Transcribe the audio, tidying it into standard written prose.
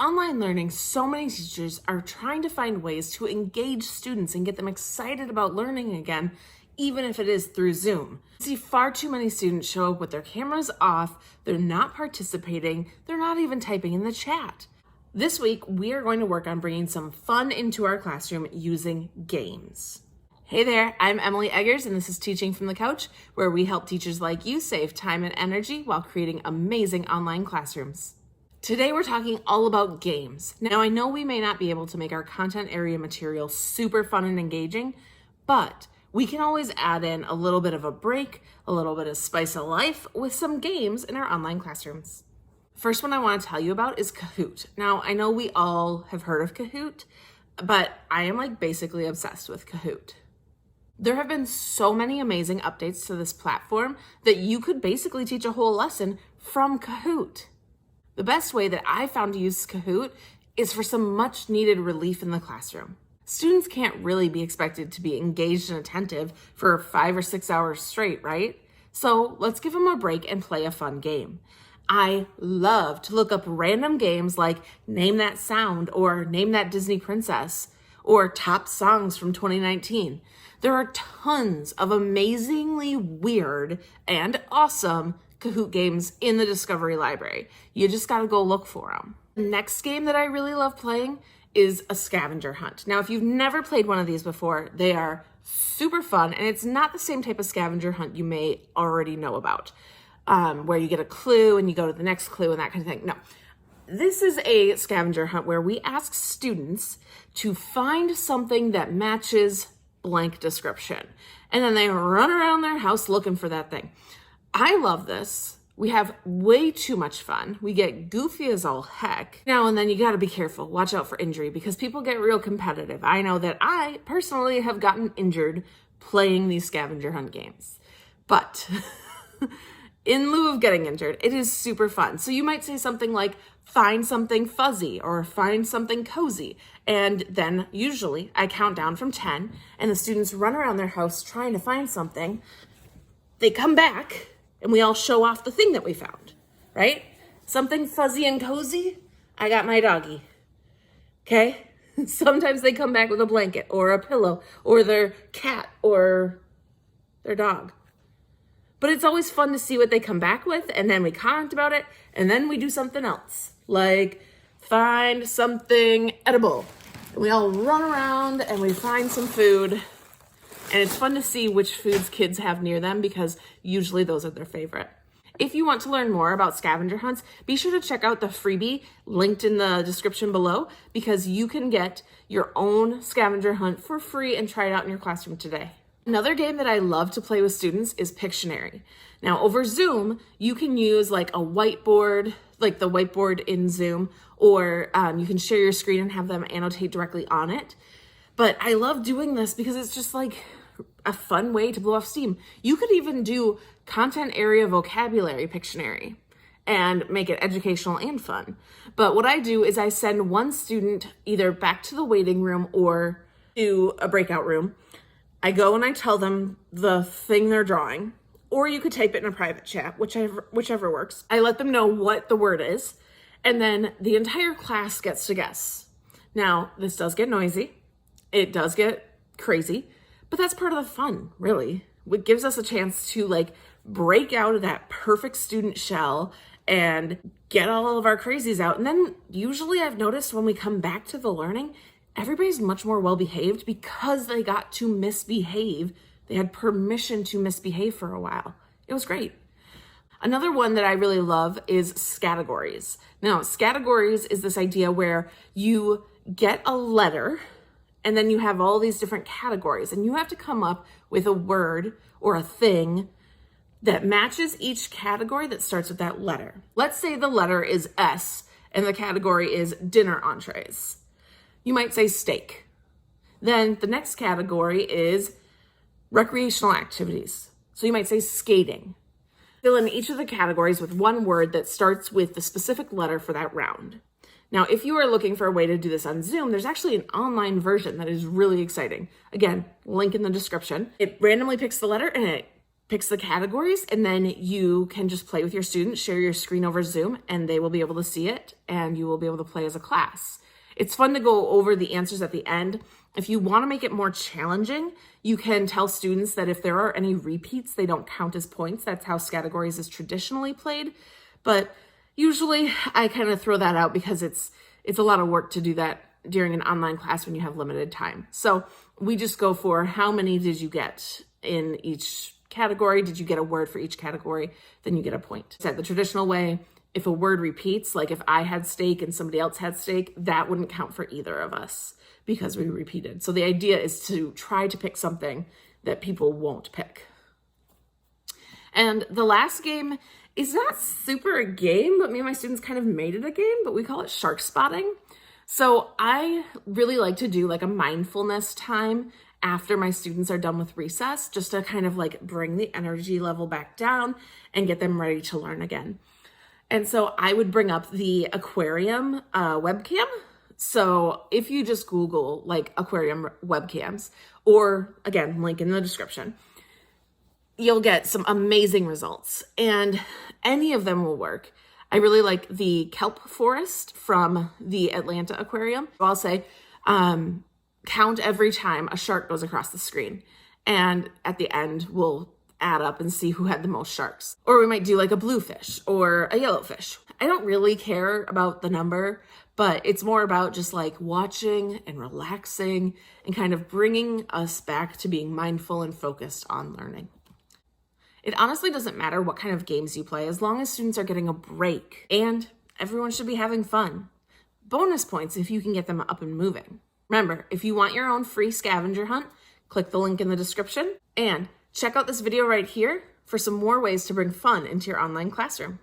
online learning, so many teachers are trying to find ways to engage students and get them excited about learning again, even if it is through Zoom. I see far too many students show up with their cameras off, they're not participating, they're not even typing in the chat. This week, we are going to work on bringing some fun into our classroom using games. Hey there, I'm Emily Eggers, and this is Teaching from the Couch, where we help teachers like you save time and energy while creating amazing online classrooms. Today we're talking all about games. Now I know we may not be able to make our content area material super fun and engaging, but we can always add in a little bit of a break, a little bit of spice of life with some games in our online classrooms. First one I want to tell you about is Kahoot. Now I know we all have heard of Kahoot, but I am basically obsessed with Kahoot. There have been so many amazing updates to this platform that you could basically teach a whole lesson from Kahoot. The best way that I found to use Kahoot is for some much needed relief in the classroom. Students can't really be expected to be engaged and attentive for 5 or 6 hours straight, right? So let's give them a break and play a fun game. I love to look up random games like Name That Sound or Name That Disney Princess or Top Songs from 2019. There are tons of amazingly weird and awesome Kahoot games in the Discovery Library. You just gotta go look for them. The next game that I really love playing is a scavenger hunt. Now, if you've never played one of these before, they are super fun, and it's not the same type of scavenger hunt you may already know about, where you get a clue and you go to the next clue and that kind of thing. No, this is a scavenger hunt where we ask students to find something that matches blank description, and then they run around their house looking for that thing. I love this. We have way too much fun. We get goofy as all heck. Now and then you gotta be careful. Watch out for injury because people get real competitive. I know that I personally have gotten injured playing these scavenger hunt games. But in lieu of getting injured, it is super fun. So you might say something like, find something fuzzy or find something cozy. And then usually I count down from 10 and the students run around their house trying to find something. They come back and we all show off the thing that we found, right? Something fuzzy and cozy, I got my doggy, okay? Sometimes they come back with a blanket or a pillow or their cat or their dog. But it's always fun to see what they come back with, and then we comment about it, and then we do something else, like find something edible. And we all run around and we find some food. And it's fun to see which foods kids have near them because usually those are their favorite. If you want to learn more about scavenger hunts, be sure to check out the freebie linked in the description below because you can get your own scavenger hunt for free and try it out in your classroom today. Another game that I love to play with students is Pictionary. Now over Zoom, you can use like a whiteboard, like the whiteboard in Zoom, or you can share your screen and have them annotate directly on it. But I love doing this because it's just like a fun way to blow off steam. You could even do content area vocabulary Pictionary and make it educational and fun. But what I do is I send one student either back to the waiting room or to a breakout room. I go and I tell them the thing they're drawing, or you could type it in a private chat, whichever works. I let them know what the word is, and then the entire class gets to guess. Now, this does get noisy. It does get crazy, but that's part of the fun, really. It gives us a chance to break out of that perfect student shell and get all of our crazies out. And then usually I've noticed when we come back to the learning, everybody's much more well-behaved because they got to misbehave. They had permission to misbehave for a while. It was great. Another one that I really love is Scattergories. Now, Scattergories is this idea where you get a letter and then you have all these different categories and you have to come up with a word or a thing that matches each category that starts with that letter. Let's say the letter is S and the category is dinner entrees. You might say steak. Then the next category is recreational activities. So you might say skating. Fill in each of the categories with one word that starts with the specific letter for that round. Now, if you are looking for a way to do this on Zoom, there's actually an online version that is really exciting. Again, link in the description. It randomly picks the letter and it picks the categories, and then you can just play with your students, share your screen over Zoom, and they will be able to see it, and you will be able to play as a class. It's fun to go over the answers at the end. If you want to make it more challenging, you can tell students that if there are any repeats, they don't count as points. That's how Scattergories is traditionally played. But usually I kind of throw that out because it's a lot of work to do that during an online class when you have limited time. So we just go for how many did you get in each category? Did you get a word for each category? Then you get a point. It's the traditional way. If a word repeats, like if I had steak and somebody else had steak, that wouldn't count for either of us because we repeated. So the idea is to try to pick something that people won't pick. And the last game is not super a game, but me and my students kind of made it a game, but we call it shark spotting. So I really like to do like a mindfulness time after my students are done with recess, just to kind of like bring the energy level back down and get them ready to learn again. And so I would bring up the aquarium webcam. So if you just Google like aquarium webcams, or again, link in the description, you'll get some amazing results, and any of them will work. I really like the kelp forest from the Atlanta Aquarium. I'll say, count every time a shark goes across the screen. And at the end, we'll add up and see who had the most sharks. Or we might do like a bluefish or a yellowfish. I don't really care about the number, but it's more about just like watching and relaxing and kind of bringing us back to being mindful and focused on learning. It honestly doesn't matter what kind of games you play as long as students are getting a break, and everyone should be having fun. Bonus points if you can get them up and moving. Remember, if you want your own free scavenger hunt, click the link in the description and check out this video right here for some more ways to bring fun into your online classroom.